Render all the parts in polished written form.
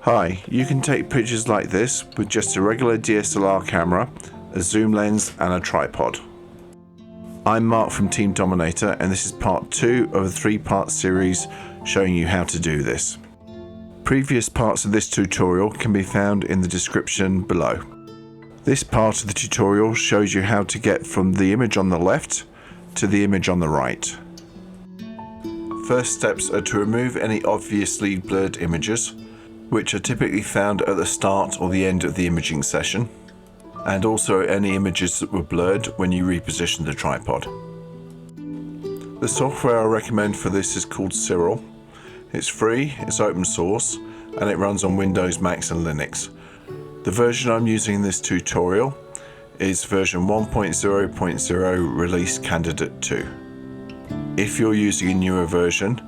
Hi, you can take pictures like this with just a regular DSLR camera, a zoom lens and a tripod. I'm Mark from Team Dominator and this is part 2 of a 3-part series showing you how to do this. Previous parts of this tutorial can be found in the description below. This part of the tutorial shows you how to get from the image on the left to the image on the right. First steps are to remove any obviously blurred images, which are typically found at the start or the end of the imaging session, and also any images that were blurred when you repositioned the tripod. The software I recommend for this is called Siril. It's free, it's open source, and it runs on Windows, Macs and Linux. The version I'm using in this tutorial is version 1.0.0 release candidate 2. If you're using a newer version,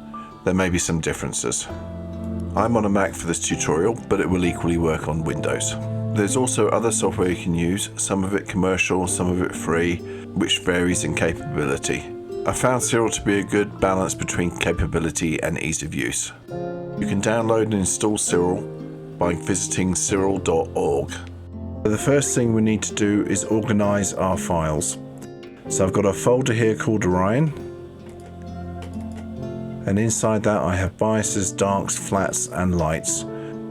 there may be some differences. I'm on a Mac for this tutorial, but it will equally work on Windows. There's also other software you can use, some of it commercial, some of it free, which varies in capability. I found Siril to be a good balance between capability and ease of use. You can download and install Siril by visiting siril.org. The first thing we need to do is organize our files. So I've got a folder here called Orion, and inside that I have biases, darks, flats and lights.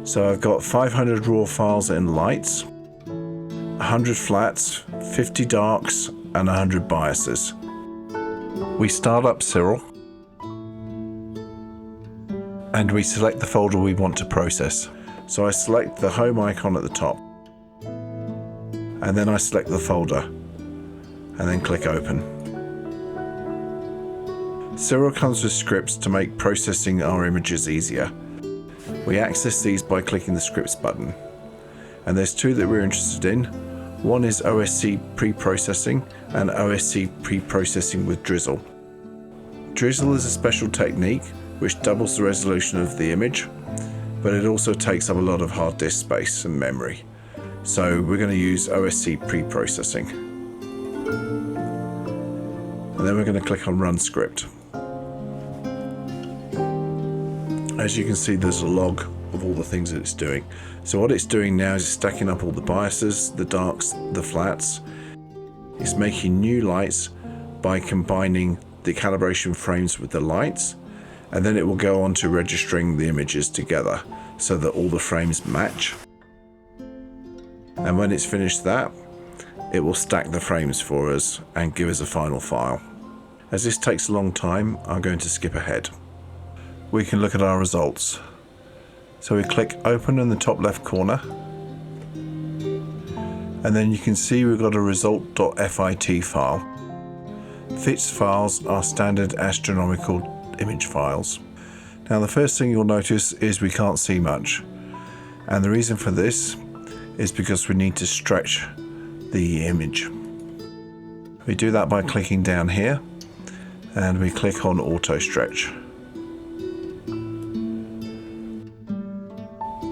So I've got 500 raw files in lights, 100 flats, 50 darks and 100 biases. We start up Siril and we select the folder we want to process. So I select the home icon at the top and then I select the folder and then click open. Siril comes with scripts to make processing our images easier. We access these by clicking the scripts button. And there's two that we're interested in. One is OSC pre-processing and OSC pre-processing with drizzle. Drizzle is a special technique which doubles the resolution of the image, but it also takes up a lot of hard disk space and memory. So we're going to use OSC pre-processing. And then we're going to click on Run Script. As you can see, there's a log of all the things that it's doing. So what it's doing now is stacking up all the biases, the darks, the flats. It's making new lights by combining the calibration frames with the lights, and then it will go on to registering the images together so that all the frames match. And when it's finished that, it will stack the frames for us and give us a final file. As this takes a long time, I'm going to skip ahead. We can look at our results. So we click open in the top left corner, and then you can see we've got a result.fit file. FITS files are standard astronomical image files. Now the first thing you'll notice is we can't see much, and the reason for this is because we need to stretch the image. We do that by clicking down here and we click on auto stretch.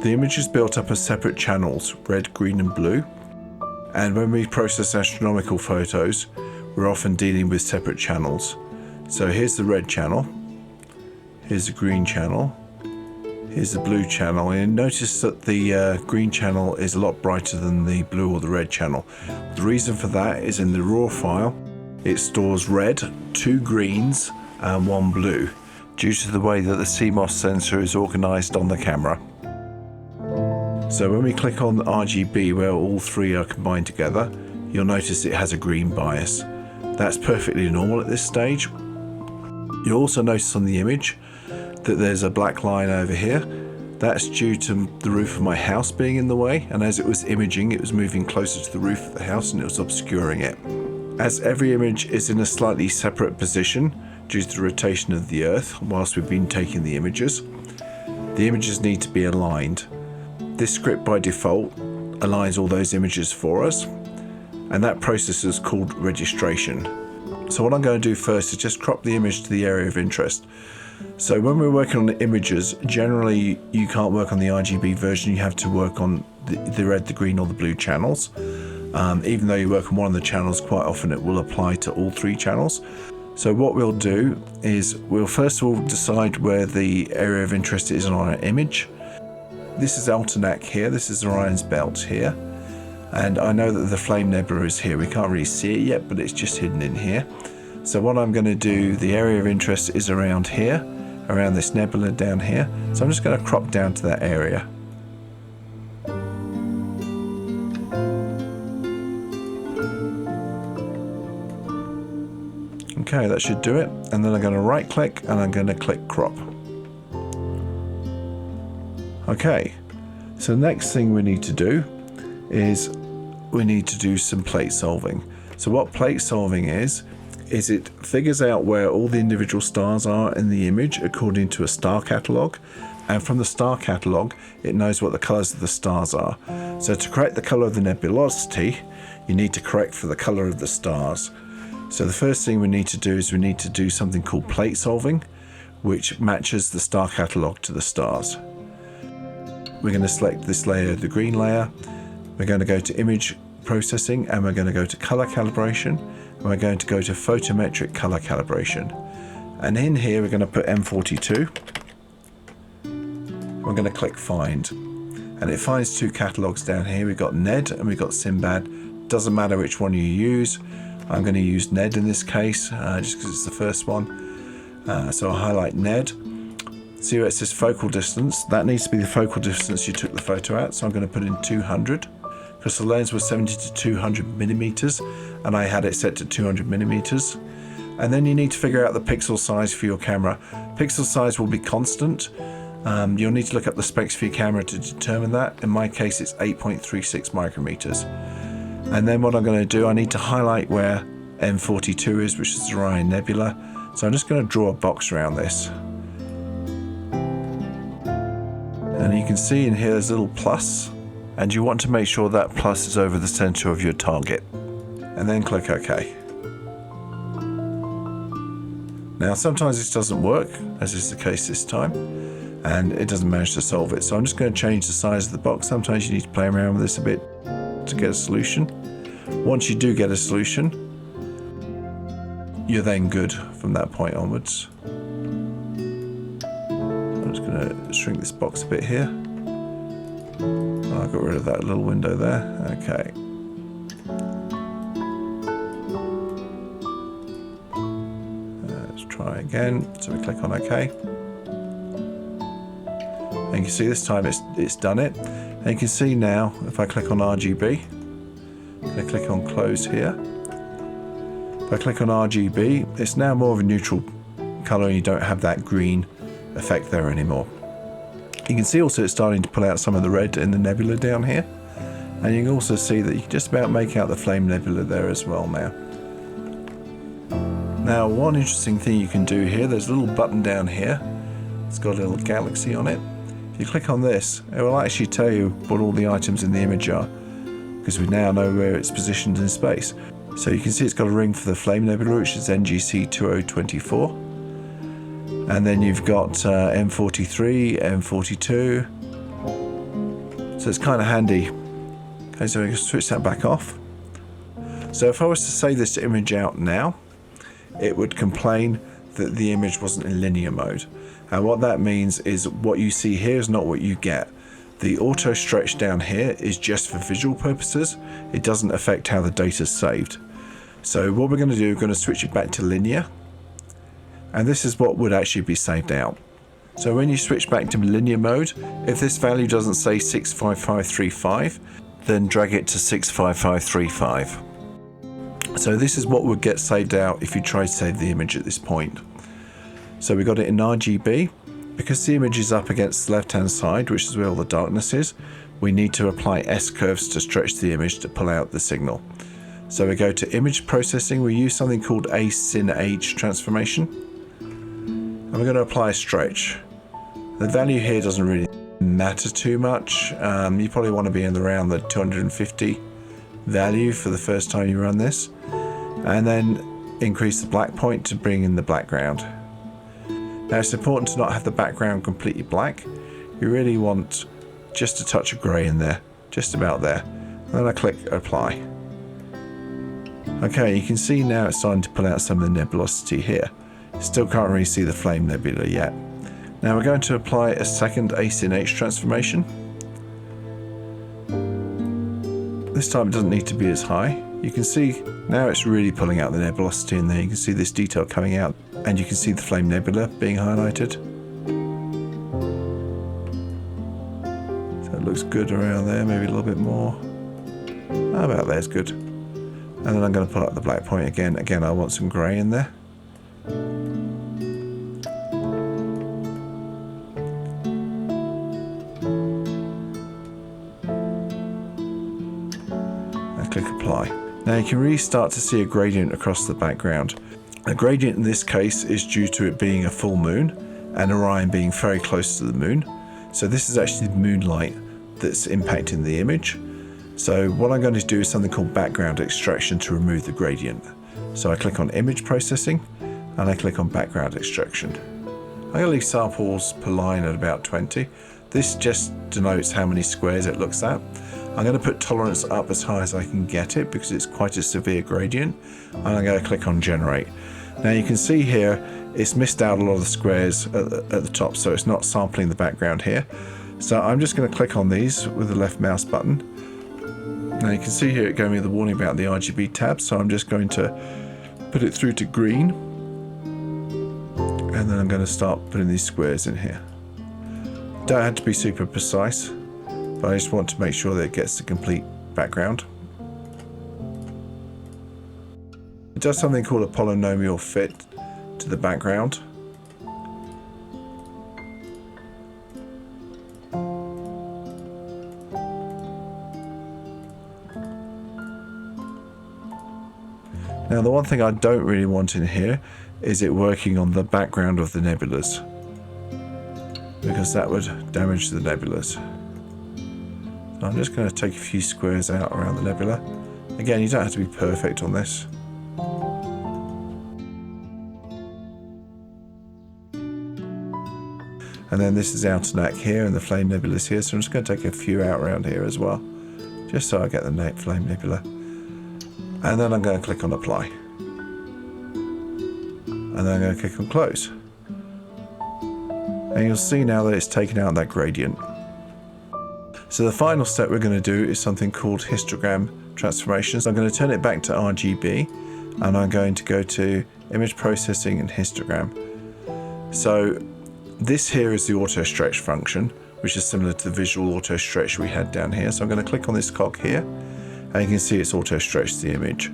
The image is built up as separate channels, red, green and blue, and when we process astronomical photos we're often dealing with separate channels. So here's the red channel, here's the green channel, here's the blue channel, and notice that the green channel is a lot brighter than the blue or the red channel. The reason for that is in the raw file it stores red, 2 greens and 1 blue due to the way that the CMOS sensor is organized on the camera. So when we click on RGB where all 3 are combined together, you'll notice it has a green bias. That's perfectly normal at this stage. You'll also notice on the image that there's a black line over here. That's due to the roof of my house being in the way, and as it was imaging it was moving closer to the roof of the house and it was obscuring it. As every image is in a slightly separate position due to the rotation of the Earth whilst we've been taking the images need to be aligned. This script by default aligns all those images for us, and that process is called registration. So what I'm going to do first is just crop the image to the area of interest. So when we're working on the images, generally you can't work on the RGB version, you have to work on the red, the green or the blue channels. Even though you work on one of the channels, quite often it will apply to all 3 channels. So what we'll do is we'll first of all decide where the area of interest is on our image. this is Almanac here, this is Orion's belt here, and I know that the Flame Nebula is here. We can't really see it yet, but it's just hidden in here. So what I'm going to do, the area of interest is around here, around this nebula down here. So I'm just going to crop down to that area. Okay, that should do it. And then I'm going to right click and I'm going to click crop. Okay, so the next thing we need to do is we need to do some plate solving. So what plate solving is it figures out where all the individual stars are in the image according to a star catalogue, and from the star catalogue it knows what the colours of the stars are. So to correct the colour of the nebulosity, you need to correct for the colour of the stars. So the first thing we need to do is we need to do something called plate solving, which matches the star catalogue to the stars. We're going to select this layer, the green layer. We're going to go to image processing, and we're going to go to color calibration, and we're going to go to photometric color calibration. And in here we're going to put M42. We're going to click find, and it finds two catalogs down here. We've got Ned and we've got Sinbad. Doesn't matter which one you use. I'm going to use Ned in this case, just because it's the first one. So I'll highlight Ned. See where it says focal distance? That needs to be the focal distance you took the photo at. So I'm going to put in 200, because the lens was 70 to 200 millimeters, and I had it set to 200 millimeters. And then you need to figure out the pixel size for your camera. Pixel size will be constant. You'll need to look up the specs for your camera to determine that. In my case, it's 8.36 micrometers. And then what I'm going to do, I need to highlight where M42 is, which is the Orion Nebula. So I'm just going to draw a box around this. And you can see in here there's a little plus, and you want to make sure that plus is over the center of your target. And then click OK. Now sometimes this doesn't work, as is the case this time, and it doesn't manage to solve it. So I'm just going to change the size of the box. Sometimes you need to play around with this a bit to get a solution. Once you do get a solution, you're then good from that point onwards. I'm just going to shrink this box a bit here. I got rid of that little window there. Okay. Let's try again. So we click on OK. And you can see this time it's done it. And you can see now, if I click on RGB, I'm going to click on close here. If I click on RGB, it's now more of a neutral color, and you don't have that green effect there anymore. You can see also it's starting to pull out some of the red in the nebula down here, and you can also see that you can just about make out the Flame Nebula there as well now. Now one interesting thing you can do here, there's a little button down here. It's got a little galaxy on it. If you click on this, it will actually tell you what all the items in the image are, because we now know where it's positioned in space. So you can see it's got a ring for the Flame Nebula, which is NGC 2024. And then you've got M43, M42. So it's kind of handy. Okay, so we can switch that back off. So if I was to say this image out now, it would complain that the image wasn't in linear mode. And what that means is what you see here is not what you get. The auto stretch down here is just for visual purposes. It doesn't affect how the data is saved. So what we're going to do, we're going to switch it back to linear. And this is what would actually be saved out. So when you switch back to linear mode, if this value doesn't say 65535, then drag it to 65535. So this is what would get saved out if you try to save the image at this point. So we got it in RGB. Because the image is up against the left hand side, which is where all the darkness is, we need to apply S-curves to stretch the image to pull out the signal. So we go to image processing, we use something called Asinh transformation, and we're going to apply a stretch. The value here doesn't really matter too much. You probably want to be in around the 250 value for the first time you run this, and then increase the black point to bring in the background. Now it's important to not have the background completely black. You really want just a touch of grey in there, just about there. And then I click apply. Okay, you can see now it's starting to pull out some of the nebulosity here. Still can't really see the Flame Nebula yet. Now we're going to apply a second Asinh transformation. This time it doesn't need to be as high. You can see now it's really pulling out the nebulosity in there. You can see this detail coming out, and you can see the flame nebula being highlighted. So it looks good around there, maybe a little bit more. About there's good. And then I'm going to pull up the black point again. Again, I want some grey in there. Click apply. Now you can really start to see a gradient across the background. The gradient in this case is due to it being a full moon and Orion being very close to the moon. So this is actually the moonlight that's impacting the image. So what I'm going to do is something called background extraction to remove the gradient. So I click on image processing and I click on background extraction. I'm going to leave samples per line at about 20. This just denotes how many squares it looks at. I'm going to put tolerance up as high as I can get it because it's quite a severe gradient, and I'm going to click on generate. Now you can see here it's missed out a lot of the squares at the top, so it's not sampling the background here. So I'm just going to click on these with the left mouse button. Now you can see here it gave me the warning about the RGB tab, so I'm just going to put it through to green, and then I'm going to start putting these squares in here. Don't have to be super precise, but I just want to make sure that it gets the complete background. It does something called a polynomial fit to the background. Now the one thing I don't really want in here is it working on the background of the nebulas, because that would damage the nebulas. So I'm just going to take a few squares out around the nebula. Again, you don't have to be perfect on this. And then this is Altonac here and the Flame Nebula is here, so I'm just going to take a few out around here as well, just so I get the Flame Nebula. And then I'm going to click on Apply. And then I'm going to click on Close. And you'll see now that it's taken out that gradient. So the final step we're going to do is something called histogram transformations. I'm going to turn it back to RGB, and I'm going to go to image processing and histogram. So this here is the auto stretch function, which is similar to the visual auto stretch we had down here. So I'm going to click on this cog here, and you can see it's auto stretched the image.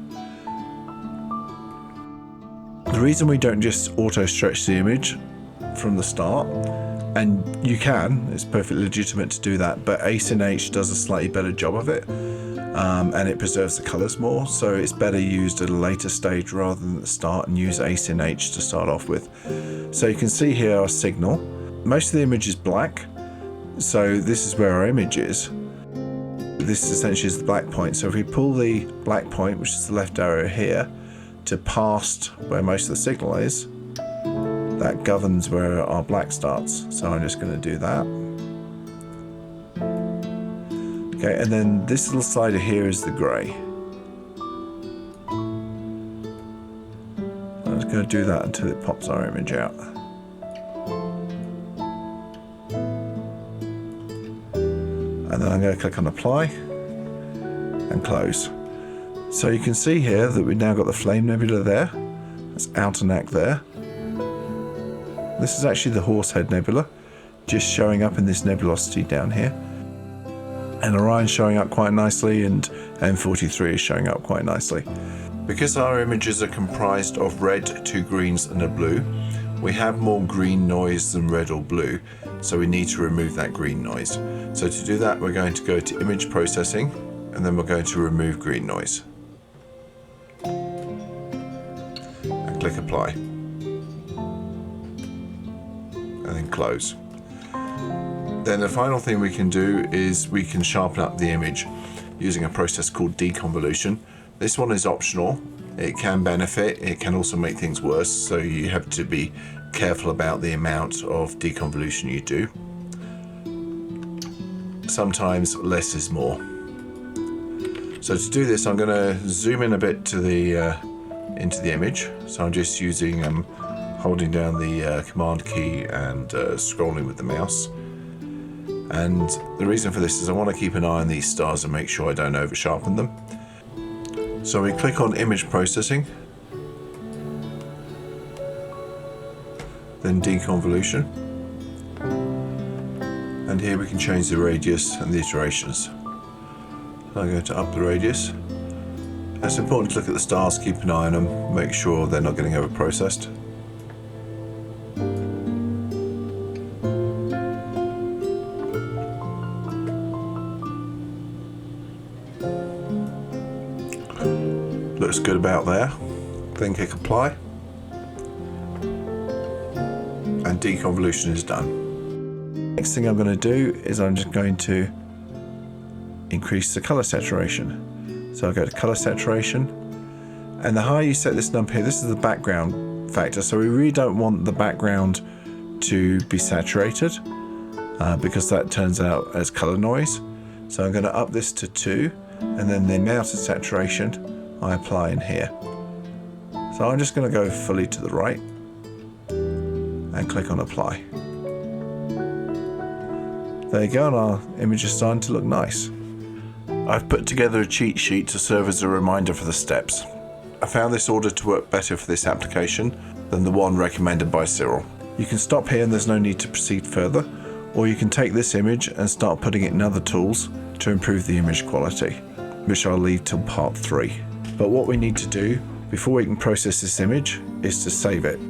The reason we don't just auto stretch the image from the start, and you can, it's perfectly legitimate to do that, but Asinh H does a slightly better job of it, and it preserves the colors more, so it's better used at a later stage rather than at the start, and use Asinh H to start off with. So you can see here our signal. Most of the image is black, so this is where our image is. This essentially is the black point, so if we pull the black point, which is the left arrow here, to past where most of the signal is, that governs where our black starts. So I'm just going to do that. Okay, and then this little slider here is the grey. I'm just going to do that until it pops our image out. And then I'm going to click on Apply and Close. So you can see here that we've now got the Flame Nebula there. That's Altonac there. This is actually the Horsehead Nebula, just showing up in this nebulosity down here. And Orion showing up quite nicely, and M43 is showing up quite nicely. Because our images are comprised of red, 2 greens and a blue, we have more green noise than red or blue, so we need to remove that green noise. So to do that, we're going to go to Image Processing, and then we're going to remove green noise. And click Apply. And then Close. Then the final thing we can do is we can sharpen up the image using a process called Deconvolution. This one is optional. It can benefit, it can also make things worse, so you have to be careful about the amount of deconvolution you do. Sometimes less is more. So to do this, I'm going to zoom in a bit to the into the image. So I'm just using holding down the command key and scrolling with the mouse. And the reason for this is I want to keep an eye on these stars and make sure I don't over sharpen them. So we click on image processing, then deconvolution, and here we can change the radius and the iterations. So I go to up the radius. It's important to look at the stars, keep an eye on them, make sure they're not getting over processed. Looks good about there. Then click apply, and deconvolution is done. Next thing I'm going to do is I'm just going to increase the color saturation. So I'll go to color saturation, and the higher you set this number here, this is the background factor, so we really don't want the background to be saturated because that turns out as color noise. So I'm going to up this to 2, and then the amount of saturation I apply in here. So I'm just going to go fully to the right and click on apply. There you go, and our image is starting to look nice. I've put together a cheat sheet to serve as a reminder for the steps. I found this order to work better for this application than the one recommended by Siril. You can stop here and there's no need to proceed further, or you can take this image and start putting it in other tools to improve the image quality, which I'll leave till part 3. But what we need to do before we can process this image is to save it.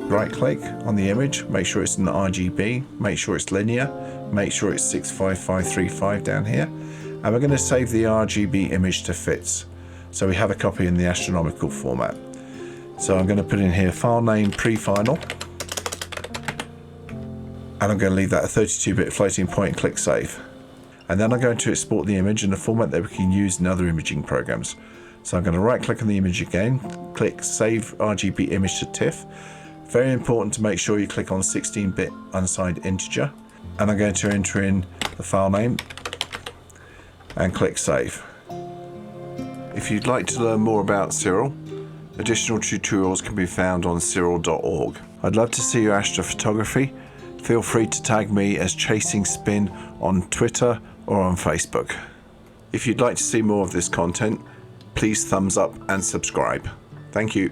Right click on the image, make sure it's an RGB, make sure it's linear, make sure it's 65535 down here, and we're going to save the RGB image to FITS, so we have a copy in the astronomical format. So I'm going to put in here file name pre-final, and I'm going to leave that a 32-bit floating point and click save. And then I'm going to export the image in a format that we can use in other imaging programs. So I'm going to right click on the image again, click save RGB image to TIFF. Very important to make sure you click on 16-bit unsigned integer. And I'm going to enter in the file name and click save. If you'd like to learn more about Siril, additional tutorials can be found on siril.org. I'd love to see your astrophotography. Feel free to tag me as Chasing Spin on Twitter or on Facebook. If you'd like to see more of this content, please thumbs up and subscribe. Thank you.